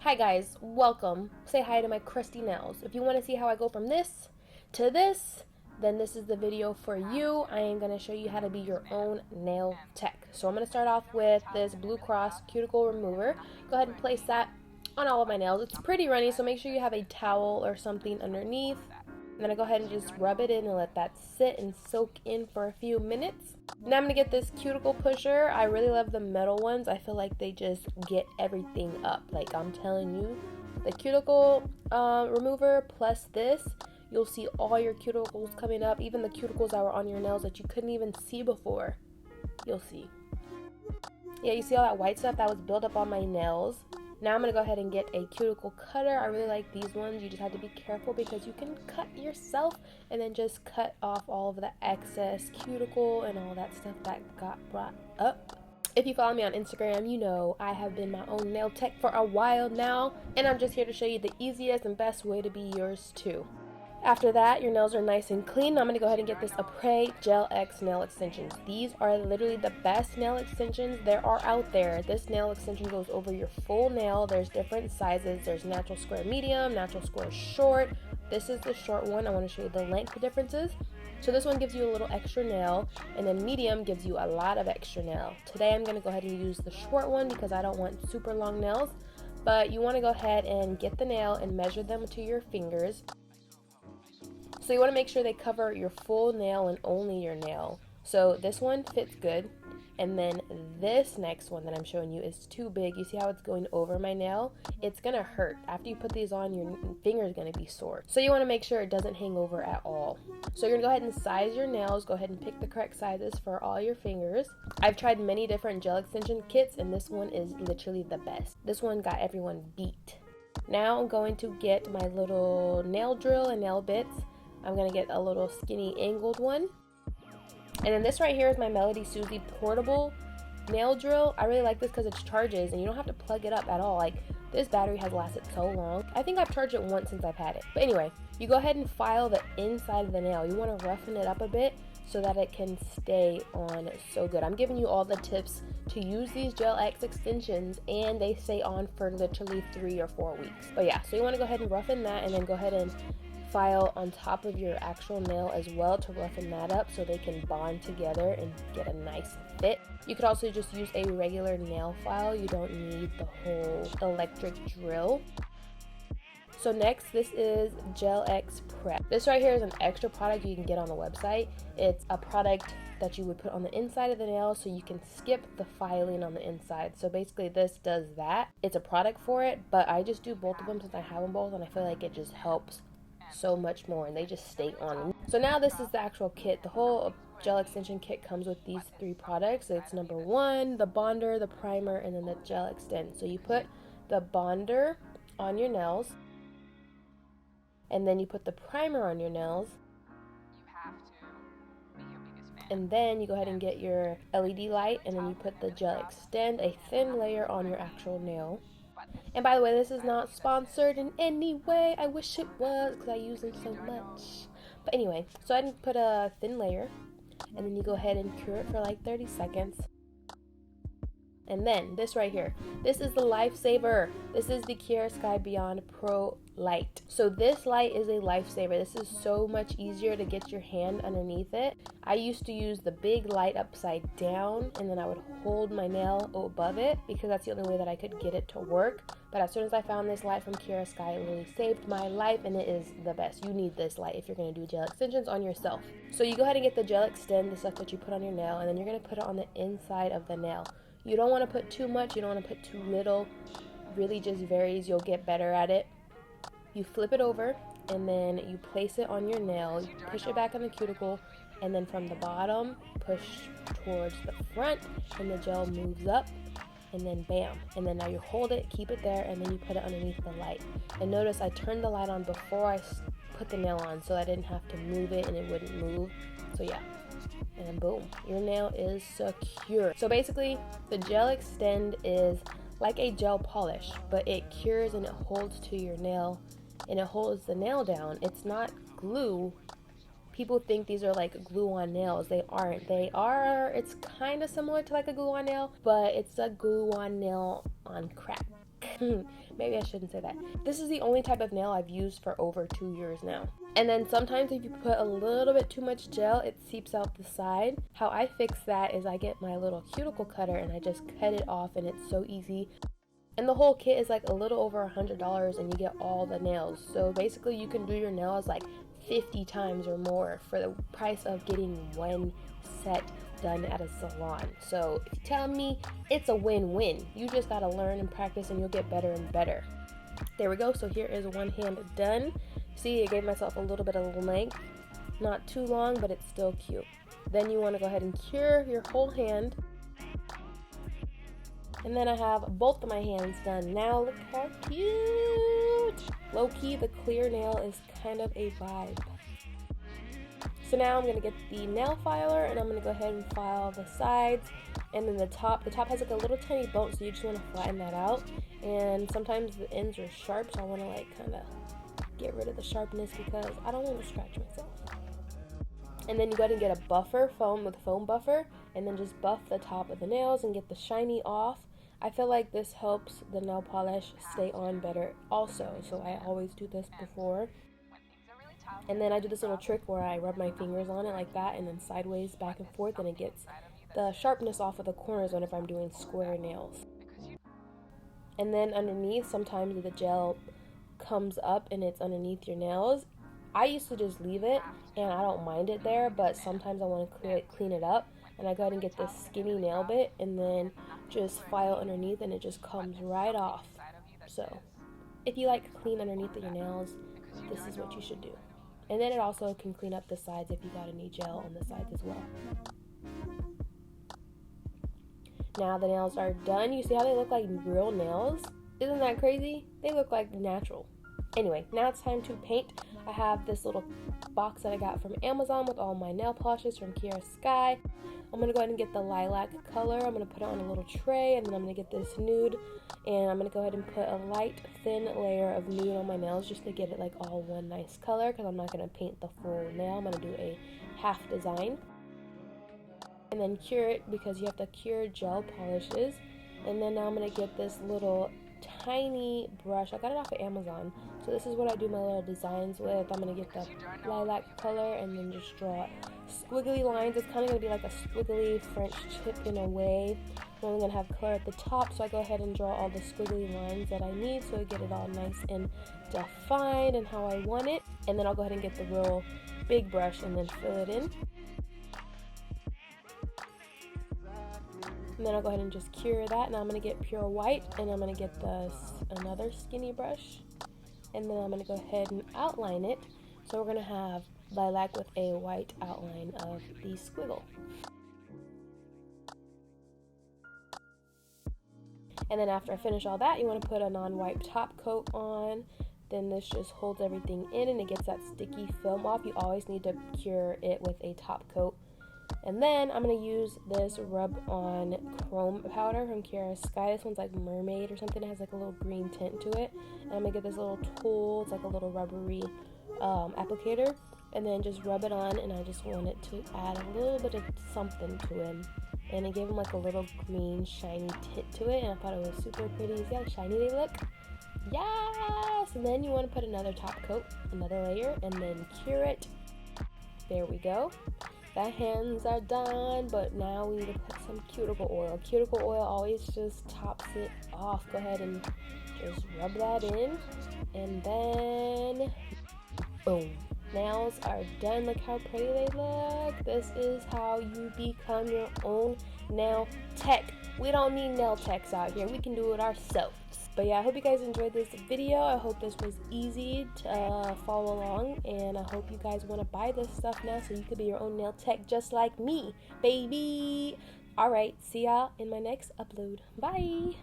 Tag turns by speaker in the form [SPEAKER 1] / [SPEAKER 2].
[SPEAKER 1] Hi guys, welcome. Say hi to my crusty nails. If you want to see how I go from this to this, then this is the video for you. I am going to show you how to be your own nail tech. So I'm going to start off with this Blue Cross cuticle remover. Go ahead and place that on all of my nails. It's pretty runny, so make sure you have a towel or something underneath. And then I go ahead and just rub it in and let that sit and soak in for a few minutes. Now I'm going to get this cuticle pusher. I really love the metal ones. I feel like they just get everything up. Like I'm telling you, the cuticle remover plus this, you'll see all your cuticles coming up. Even the cuticles that were on your nails that you couldn't even see before. You'll see. Yeah, you see all that white stuff that was built up on my nails? Now I'm going to go ahead and get a cuticle cutter. I really like these ones. You just have to be careful because you can cut yourself and then just cut off all of the excess cuticle and all that stuff that got brought up. If you follow me on Instagram, you know I have been my own nail tech for a while now, and I'm just here to show you the easiest and best way to be yours too. After that, your nails are nice and clean. I'm going to go ahead and get this Apres Gel X nail extensions. These are literally the best nail extensions there are out there. This nail extension goes over your full nail. There's different sizes. There's natural square medium, natural square short. This is the short one. I want to show you the length differences. So this one gives you a little extra nail, and then medium gives you a lot of extra nail. Today I'm going to go ahead and use the short one because I don't want super long nails. But you want to go ahead and get the nail and measure them to your fingers. So you want to make sure they cover your full nail and only your nail. So this one fits good, and then this next one that I'm showing you is too big. You see how it's going over my nail? It's gonna hurt. After you put these on, your finger is gonna be sore. So you want to make sure it doesn't hang over at all. So you're gonna go ahead and size your nails. Go ahead and pick the correct sizes for all your fingers. I've tried many different gel extension kits, and this one is literally the best. This one got everyone beat. Now I'm going to get my little nail drill and nail bits. I'm going to get a little skinny angled one. And then this right here is my Melody Susie portable nail drill. I really like this because it charges and you don't have to plug it up at all. Like, this battery has lasted so long. I think I've charged it once since I've had it. But anyway, you go ahead and file the inside of the nail. You want to roughen it up a bit so that it can stay on so good. I'm giving you all the tips to use these Gel X extensions, and they stay on for literally 3 or 4 weeks. But yeah, so you want to go ahead and roughen that and then go ahead and file on top of your actual nail as well to roughen that up so they can bond together and get a nice fit. You could also just use a regular nail file. You don't need the whole electric drill. So next, this is Gel X Prep. This right here is an extra product you can get on the website. It's a product that you would put on the inside of the nail so you can skip the filing on the inside. So basically this does that. It's a product for it, but I just do both of them since I have them both, and I feel like it just helps so much more, and they just stay on. So now this is the actual kit. The whole gel extension kit comes with these 3 products. So it's number 1, the bonder, the primer, and then the gel extend. So you put the bonder on your nails, and then you put the primer on your nails, and then you go ahead and get your LED light, and then you put the gel extend, a thin layer on your actual nail. And by the way, this is not sponsored in any way. I wish it was because I use them so much. But anyway, so I put a thin layer, and then you go ahead and cure it for like 30 seconds. And then this right here, this is the lifesaver. This is the Kiara Sky Beyond Pro Light. So this light is a lifesaver. This is so much easier to get your hand underneath it. I used to use the big light upside down, and then I would hold my nail above it because that's the only way that I could get it to work. But as soon as I found this light from Kiara Sky, it really saved my life, and it is the best. You need this light if you're going to do gel extensions on yourself. So you go ahead and get the gel extend, the stuff that you put on your nail, and then you're going to put it on the inside of the nail. You don't want to put too much, you don't want to put too little. Really just varies, you'll get better at it. You flip it over, and then you place it on your nail, you push it back on the cuticle, and then from the bottom, push towards the front, and the gel moves up, and then bam. And then now you hold it, keep it there, and then you put it underneath the light. And notice I turned the light on before I put the nail on, so I didn't have to move it and it wouldn't move. So yeah. And boom, your nail is secure. So basically, the gel extend is like a gel polish, but it cures and it holds to your nail, and it holds the nail down. It's not glue. People think these are like glue on nails. They aren't. It's kind of similar to like a glue on nail, but it's a glue on nail on crack. maybe I shouldn't say that. This is the only type of nail I've used for over 2 years now. And then sometimes if you put a little bit too much gel, it seeps out the side. How I fix that is I get my little cuticle cutter and I just cut it off, and it's so easy. And the whole kit is like a little over $100 and you get all the nails. So basically you can do your nails like 50 times or more for the price of getting one set done at a salon. So if you tell me, it's a win-win. You just gotta learn and practice and you'll get better and better. There we go. So here is one hand done. See, I gave myself a little bit of length. Not too long, but it's still cute. Then you want to go ahead and cure your whole hand. And then I have both of my hands done. Now look how cute! Low-key, the clear nail is kind of a vibe. So now I'm going to get the nail filer and I'm going to go ahead and file the sides. And then the top has like a little tiny bone, so you just want to flatten that out. And sometimes the ends are sharp, so I want to like kind of get rid of the sharpness because I don't want to scratch myself. And then you go ahead and get a buffer foam with foam buffer and then just buff the top of the nails and get the shiny off. I feel like this helps the nail polish stay on better also, so I always do this before. And then I do this little trick where I rub my fingers on it like that and then sideways back and forth, and it gets the sharpness off of the corners whenever I'm doing square nails. And then underneath, sometimes the gel comes up and it's underneath your nails. I used to just leave it and I don't mind it there, but sometimes I want to clean it up, and I go ahead and get this skinny nail bit and then just file underneath and it just comes right off. So if you like clean underneath of your nails, this is what you should do. And then it also can clean up the sides if you got any gel on the sides as well. Now the nails are done. You see how they look like real nails? Isn't that crazy? They look like natural. Anyway, now it's time to paint. I have this little box that I got from Amazon with all my nail polishes from Kiara Sky. I'm going to go ahead and get the lilac color. I'm going to put it on a little tray, and then I'm going to get this nude. And I'm going to go ahead and put a light, thin layer of nude on my nails just to get it like all one nice color, because I'm not going to paint the full nail. I'm going to do a half design. And then cure it, because you have to cure gel polishes. And then now I'm going to get this little tiny brush. I got it off of Amazon. So this is what I do my little designs with. I'm going to get the lilac color and then just draw squiggly lines. It's kind of going to be like a squiggly French tip in a way. I'm only going to have color at the top, so I go ahead and draw all the squiggly lines that I need so I get it all nice and defined and how I want it. And then I'll go ahead and get the real big brush and then fill it in. And then I'll go ahead and just cure that. Now I'm going to get pure white, and I'm going to get another skinny brush. And then I'm going to go ahead and outline it. So we're going to have lilac with a white outline of the squiggle. And then after I finish all that, you want to put a non-wipe top coat on. Then this just holds everything in and it gets that sticky film off. You always need to cure it with a top coat. And then I'm going to use this rub-on chrome powder from Kiara Sky. This one's like mermaid or something. It has like a little green tint to it. And I'm going to get this little tool. It's like a little rubbery applicator. And then just rub it on, and I just want it to add a little bit of something to him. And it gave him like a little green shiny tint to it. And I thought it was super pretty. See how shiny they look? Yes! And then you want to put another top coat, another layer, and then cure it. There we go. The hands are done, but now we need to put some cuticle oil. Cuticle oil always just tops it off. Go ahead and just rub that in, and then boom. Nails are done. Look how pretty they look. This is how you become your own nail tech. We don't need nail techs out here. We can do it ourselves. But yeah, I hope you guys enjoyed this video. I hope this was easy to follow along, and I hope you guys want to buy this stuff now so you could be your own nail tech just like me, baby. Alright, see y'all in my next upload. Bye.